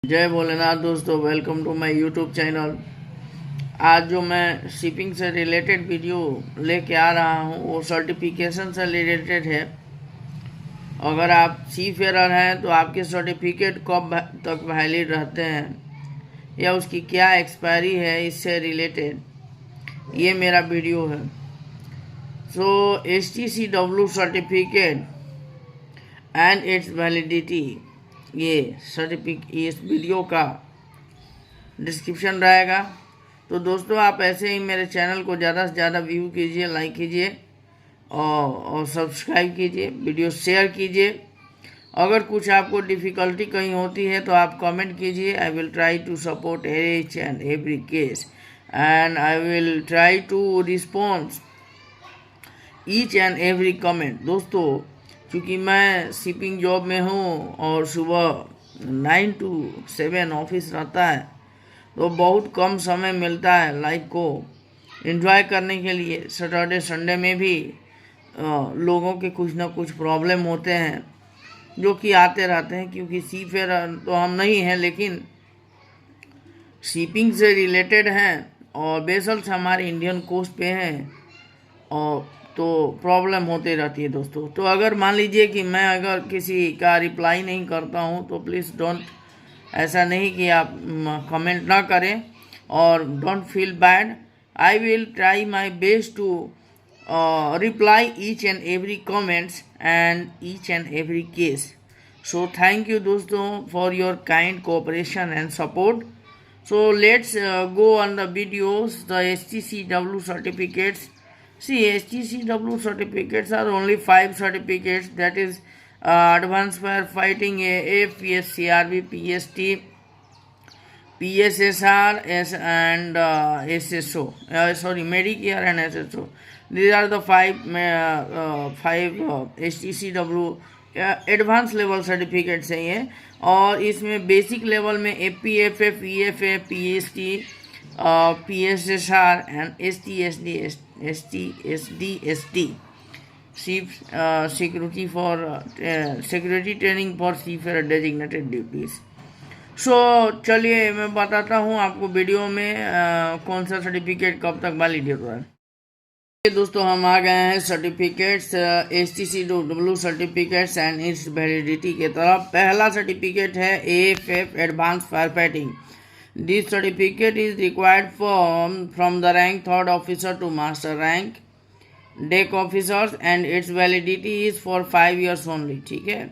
जय भोलेनाथ दोस्तों, welcome to my YouTube channel. आज जो मैं शिपिंग से रिलेटेड वीडियो लेके आ रहा हूँ वो सर्टिफिकेशन से रिलेटेड है। अगर आप सी फेरर हैं तो आपके सर्टिफिकेट कब तक वैलिड रहते हैं या उसकी क्या एक्सपायरी है, इससे रिलेटेड ये मेरा वीडियो है। सो HTCW certificate and its validity, ये इस वीडियो का डिस्क्रिप्शन रहेगा। तो दोस्तों, आप ऐसे ही मेरे चैनल को ज़्यादा से ज़्यादा व्यू कीजिए, लाइक कीजिए और सब्सक्राइब कीजिए, वीडियो शेयर कीजिए। अगर कुछ आपको डिफ़िकल्टी कहीं होती है तो आप कमेंट कीजिए। I will try to support each and every case and I will try to response each and every comment. दोस्तों, क्योंकि मैं शिपिंग जॉब में हूँ और सुबह 9 to 7 ऑफिस रहता है, तो बहुत कम समय मिलता है लाइफ को एंजॉय करने के लिए। सैटरडे संडे में भी लोगों के कुछ ना कुछ प्रॉब्लम होते हैं जो कि आते रहते हैं, क्योंकि सी फेयर तो हम नहीं हैं लेकिन शिपिंग से रिलेटेड हैं और बेसल्स हमारे इंडियन कोस्ट पे हैं, और तो प्रॉब्लम होती रहती है दोस्तों। तो अगर मान लीजिए कि मैं अगर किसी का रिप्लाई नहीं करता हूँ तो प्लीज़ डोंट, ऐसा नहीं कि आप कमेंट ना करें और don't feel bad. I will try my best to reply each and every comments and each and every case. So thank you दोस्तों for your kind cooperation and support. So let's go on the videos. The HTCW certificates. See, HTCW certificates are only 5 certificates. That is Advanced Firefighting AA, PSCRB, PST, PSSR, and SSO. Medicare and SSO. These are the five HTCW advance level certificates हैं ये। और इसमें basic level में APFF, EFA, PST, PSSR and STSD security training for seafarer designated duties. So चलिए मैं बताता हूँ आपको वीडियो में कौन सा सर्टिफिकेट कब तक वैलिड हो रहा है। दोस्तों, हम आ गए हैं certificates HTCW certificates and its validity के तरफ। पहला सर्टिफिकेट है AFF advance fire fighting. This certificate is required from the rank 3rd officer to master rank deck officers and its validity is for 5 years only. ठीक है।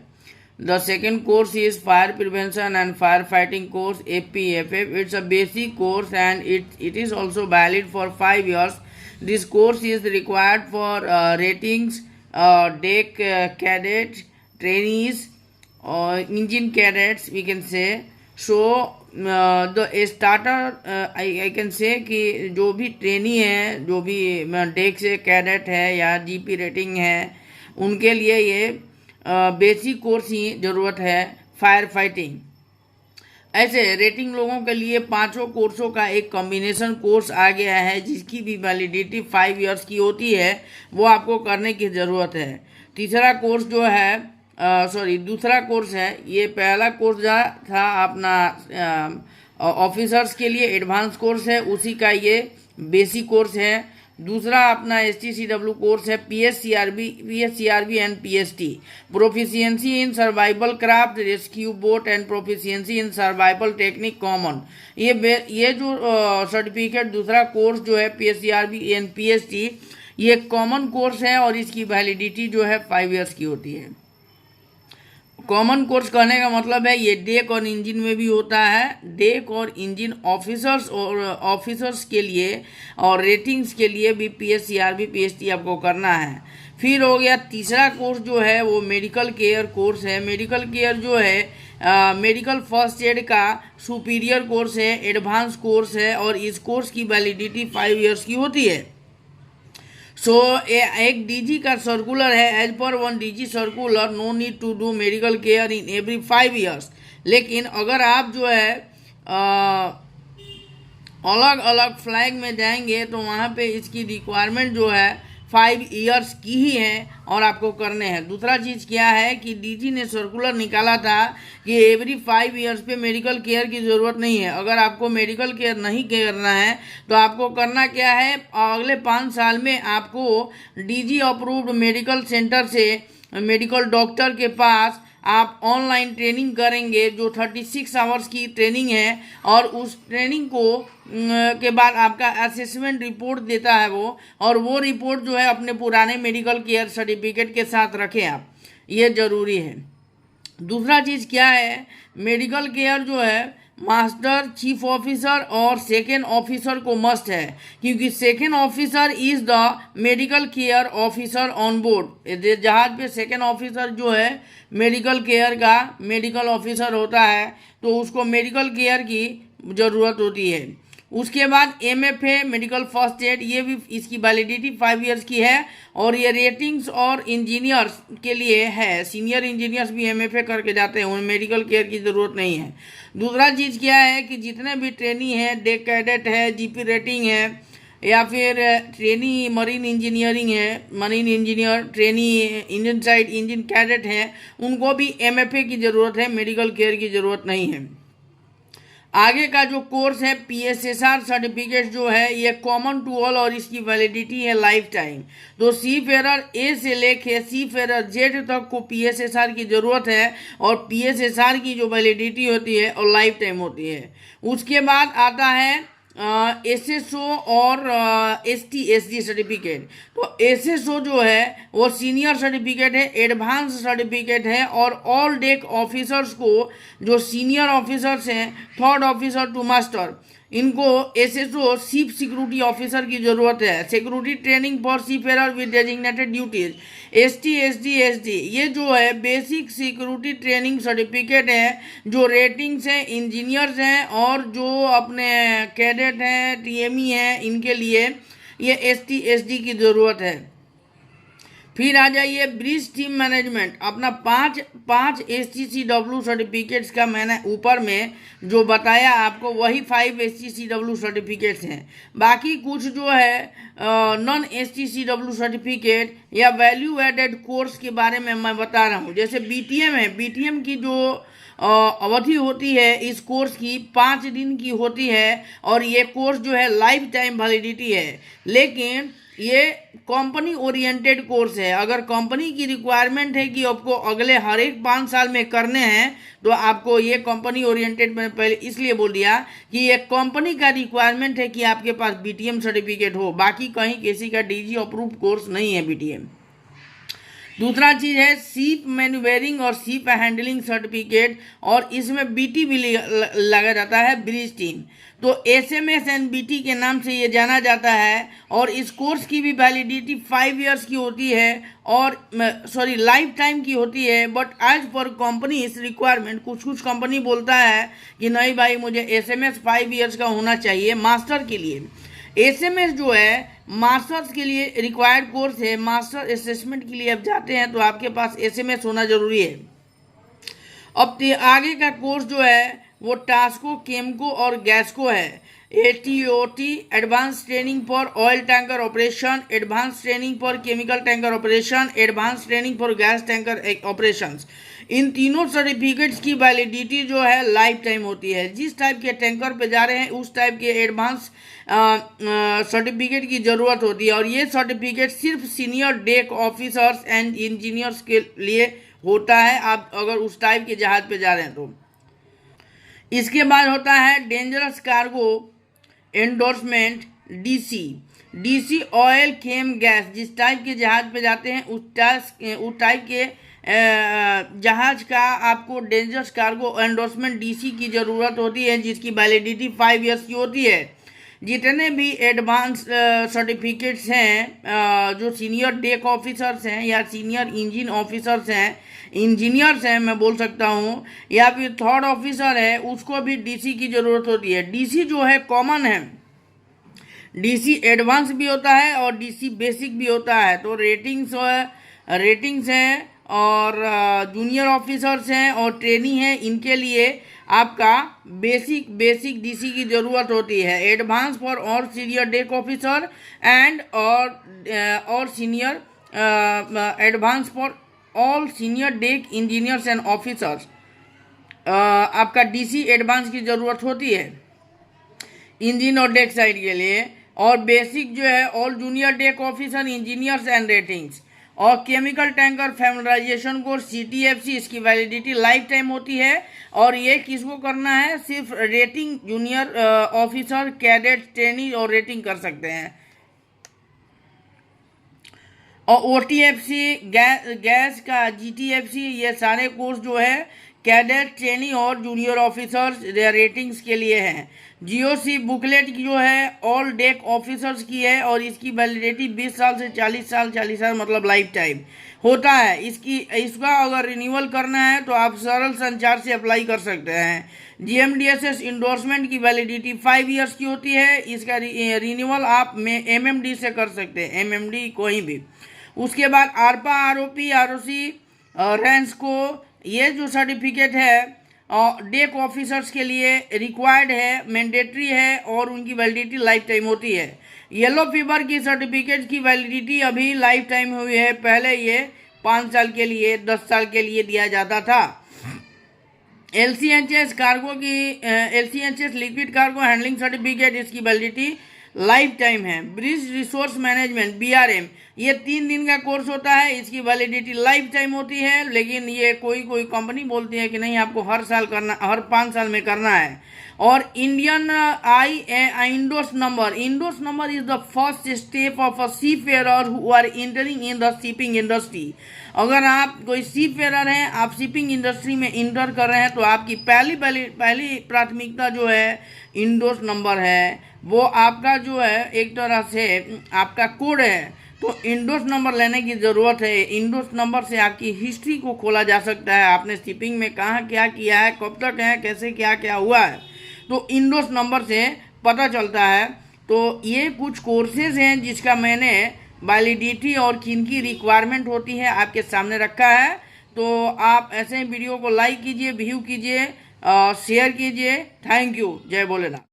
The second course is fire prevention and fire fighting course APFF। It's a basic course and it is also valid for 5 years. This course is required for ratings, deck cadets, trainees, engine cadets, we can say. So the starter, I can say कि जो भी trainee है, जो भी deck से cadet है या GP rating है, उनके लिए ये बेसिक कोर्स ही ज़रूरत है फायर फाइटिंग। ऐसे रेटिंग लोगों के लिए 5 कोर्सों का एक कॉम्बिनेशन कोर्स आ गया है, जिसकी भी वैलिडिटी 5 years की होती है, वो आपको करने की ज़रूरत है। तीसरा कोर्स जो है दूसरा कोर्स है, ये पहला कोर्स जो था अपना ऑफिसर्स के लिए एडवांस कोर्स है, उसी का ये बेसिक कोर्स है। दूसरा अपना HTCW कोर्स है PSCRB and PST, proficiency in survival craft rescue boat and proficiency in survival technique common. ये जो सर्टिफिकेट दूसरा कोर्स जो है PSCRB एंड PST, ये कॉमन कोर्स है और इसकी वैलिडिटी जो है 5 years की होती है। कॉमन कोर्स कहने का मतलब है ये डेक और इंजन में भी होता है। डेक और इंजन ऑफिसर्स के लिए और रेटिंग्स के लिए भी PSCRB PST आपको करना है। फिर हो गया तीसरा कोर्स जो है वो मेडिकल केयर कोर्स है। मेडिकल केयर जो है मेडिकल फर्स्ट एड का सुपीरियर कोर्स है, एडवांस कोर्स है और इस कोर्स की वैलिडिटी 5 years की होती है। सो एक DG का सर्कुलर है, एज पर 1 DG circular, no need to do medical care in every 5 years। लेकिन अगर आप जो है अलग अलग फ्लैग में जाएंगे तो वहाँ पे इसकी रिक्वायरमेंट जो है 5 ईयर्स की ही है और आपको करने हैं। दूसरा चीज़ क्या है कि डीजी ने सर्कुलर निकाला था कि एवरी 5 ईयर्स पे मेडिकल केयर की ज़रूरत नहीं है। अगर आपको मेडिकल केयर नहीं करना है तो आपको करना क्या है, अगले 5 साल में आपको डीजी अप्रूव्ड मेडिकल सेंटर से मेडिकल डॉक्टर के पास आप ऑनलाइन ट्रेनिंग करेंगे, जो 36 आवर्स की ट्रेनिंग है, और उस ट्रेनिंग को के बाद आपका असेसमेंट रिपोर्ट देता है वो, और वो रिपोर्ट जो है अपने पुराने मेडिकल केयर सर्टिफिकेट के साथ रखें आप, ये ज़रूरी है। दूसरा चीज़ क्या है, मेडिकल केयर जो है मास्टर, चीफ ऑफिसर और सेकेंड ऑफिसर को मस्ट है, क्योंकि second officer is the medical care officer on board. जहाज पे सेकेंड ऑफिसर जो है मेडिकल केयर का मेडिकल ऑफिसर होता है, तो उसको मेडिकल केयर की ज़रूरत होती है। उसके बाद एमएफए मेडिकल फर्स्ट एड, ये भी इसकी वैलिडिटी 5 ईयर्स की है, और ये रेटिंग्स और इंजीनियर्स के लिए है। सीनियर इंजीनियर्स भी एमएफए करके जाते हैं, उन्हें मेडिकल केयर की ज़रूरत नहीं है। दूसरा चीज़ क्या है कि जितने भी ट्रेनी है, डेक कैडेट है, जीपी रेटिंग है, या फिर ट्रेनी मरीन इंजीनियरिंग है, marine engineer, trainee engine side engine cadet हैं, उनको भी एमएफए की ज़रूरत है, मेडिकल केयर की ज़रूरत नहीं है। आगे का जो कोर्स है पीएसएसआर सर्टिफिकेट जो है ये कॉमन टू ऑल, और इसकी वैलिडिटी है लाइफ टाइम। तो सी फेरर ए से लेके सी फेरर जेड तक को पीएसएसआर की ज़रूरत है, और पीएसएसआर की जो वैलिडिटी होती है और लाइफ टाइम होती है। उसके बाद आता है एसएसओ और एसटीएसडी सर्टिफिकेट। तो एसएसओ जो है वो सीनियर सर्टिफिकेट है, एडवांस सर्टिफिकेट है, और ऑल डेक ऑफिसर्स को, जो सीनियर ऑफिसर्स हैं, थर्ड ऑफिसर टू मास्टर, इनको एसएसओ चीफ सिक्योरिटी ऑफिसर की ज़रूरत है। Security training for seafarer with designated duties. ST ये जो है बेसिक सिक्योरिटी ट्रेनिंग सर्टिफिकेट है, जो रेटिंग्स हैं, इंजीनियर्स हैं, और जो अपने कैडेट हैं, टीएमई हैं, इनके लिए ये एसटी की ज़रूरत है। फिर आ जाइए ब्रिज टीम मैनेजमेंट। अपना पाँच STCW सर्टिफिकेट्स का मैंने ऊपर में जो बताया आपको, वही 5 STCW सर्टिफिकेट्स हैं। बाकी कुछ जो है नॉन STCW सर्टिफिकेट या वैल्यू एडेड कोर्स के बारे में मैं बता रहा हूँ। जैसे BTM है, BTM की जो अवधि होती है इस कोर्स की 5 दिन की होती है, और ये कोर्स जो है लाइफ टाइम वैलिडिटी है। लेकिन ये कंपनी ओरिएंटेड कोर्स है। अगर कंपनी की रिक्वायरमेंट है कि आपको अगले हर एक 5 साल में करने हैं, तो आपको ये कंपनी ओरिएंटेड, मैंने पहले इसलिए बोल दिया कि ये कंपनी का रिक्वायरमेंट है कि आपके पास BTM सर्टिफिकेट हो। बाकी कहीं किसी का DG अप्रूव कोर्स नहीं है BTM। दूसरा चीज़ है सीप मैन्यूवरिंग और सीप हैंडलिंग सर्टिफिकेट, और इसमें BT भी लगा जाता है, ब्रिज टीम। तो SMS एंड BT के नाम से ये जाना जाता है, और इस कोर्स की भी वैलिडिटी 5 ईयर्स की होती है, और लाइफ टाइम की होती है। बट एज पर कंपनी इस रिक्वायरमेंट, कुछ कंपनी बोलता है कि नहीं भाई मुझे SMS 5 ईयर्स का होना चाहिए मास्टर के लिए। SMS जो है मास्टर्स के लिए रिक्वायर्ड कोर्स है। मास्टर असेसमेंट के लिए आप जाते हैं तो आपके पास SMS होना जरूरी है। अब आगे का कोर्स जो है वो टास्को, केमको और गैसको है। ATOT advance training for oil tanker operation, advance training for chemical tanker operation, advance training for gas tanker operations. इन तीनों सर्टिफिकेट्स की वैलिडिटी जो है लाइफ टाइम होती है। जिस टाइप के टैंकर पे जा रहे हैं उस टाइप के एडवांस सर्टिफिकेट की ज़रूरत होती है, और ये सर्टिफिकेट सिर्फ senior deck officers and engineers के लिए होता है, आप अगर उस टाइप के जहाज़ पे जा रहे हैं तो। इसके बाद होता है dangerous cargo endorsement, DC oil chem gas. जिस टाइप के जहाज़ पे जाते हैं उस टाइप के जहाज का आपको डेंजरस कार्गो एंडोर्समेंट DC की ज़रूरत होती है, जिसकी वैलिडिटी 5 ईयर्स की होती है। जितने भी एडवांस सर्टिफिकेट्स हैं, जो सीनियर डेक ऑफिसर्स हैं या सीनियर इंजन ऑफिसर्स हैं, इंजीनियर्स हैं मैं बोल सकता हूँ, या फिर थर्ड ऑफिसर है, उसको भी DC की ज़रूरत होती है। DC जो है कॉमन है, DC एडवांस भी होता है और DC बेसिक भी होता है। तो रेटिंग्स हैं और जूनियर ऑफिसर्स हैं और ट्रेनी हैं, इनके लिए आपका बेसिक डीसी की ज़रूरत होती है। एडवांस फॉर और सीनियर डेक ऑफिसर एंड और senior advance for all senior deck engineers and officers, आपका डीसी एडवांस की ज़रूरत होती है इंजन और डेक साइड के लिए। और बेसिक जो है all junior deck officer engineers and ratings. और केमिकल टैंकर फैमिलाइजेशन कोर्स CTFC, इसकी वैलिडिटी लाइफ टाइम होती है। और ये किसको करना है? सिर्फ rating junior officer, cadet, trainee और रेटिंग कर सकते हैं। और OTFC, गैस का GTFC, ये सारे कोर्स जो है कैडेट, ट्रेनी और जूनियर ऑफिसर्स रेटिंग्स के लिए हैं। GOC बुकलेट की जो है ऑल डेक ऑफिसर्स की है और इसकी वैलिडिटी 20 साल से 40 साल मतलब लाइफ टाइम होता है। इसका अगर रिन्यूअल करना है तो आप सरल संचार से अप्लाई कर सकते हैं। GMDSS इंडोर्समेंट की वैलिडिटी 5 ईयर्स की होती है। इसका रिन्यूअल आप MMD से कर सकते हैं, MMD कोई भी। उसके बाद ARPA, ROP, ROC, रेंसको, ये जो सर्टिफिकेट है डेक ऑफिसर्स के लिए रिक्वायर्ड है, मैंडेटरी है और उनकी वैलिडिटी लाइफ टाइम होती है। येलो फीवर की सर्टिफिकेट की वैलिडिटी अभी लाइफ टाइम हुई है, पहले ये 5 साल के लिए, 10 साल के लिए दिया जाता था। LCHS कार्गो की LCHS liquid cargo handling certificate, इसकी वैलिडिटी लाइफ टाइम है। ब्रिज रिसोर्स मैनेजमेंट BRM, ये 3 दिन का कोर्स होता है, इसकी वैलिडिटी लाइफ टाइम होती है। लेकिन ये कोई कंपनी बोलती है कि नहीं आपको हर साल करना, हर 5 साल में करना है। और Indian INDOS number is the first step of a seafarer who are entering in the shipping industry. अगर आप कोई सी फेयर हैं, आप शिपिंग इंडस्ट्री में इंटर कर रहे हैं, तो आपकी पहली प्राथमिकता जो है इंडोस नंबर है। वो आपका जो है एक तरह से आपका कोड है, तो इंडोस नंबर लेने की ज़रूरत है। इंडोस नंबर से आपकी हिस्ट्री को खोला जा सकता है, आपने शिपिंग में कहाँ क्या किया है, कब तक है, कैसे क्या क्या हुआ है, तो इंडोस नंबर से पता चलता है। तो ये कुछ कोर्सेज हैं जिसका मैंने वैलिडिटी और किन की रिक्वायरमेंट होती है आपके सामने रखा है। तो आप ऐसे वीडियो को लाइक कीजिए, व्यू कीजिए, शेयर कीजिए। Thank you. जय भोलेनाथ।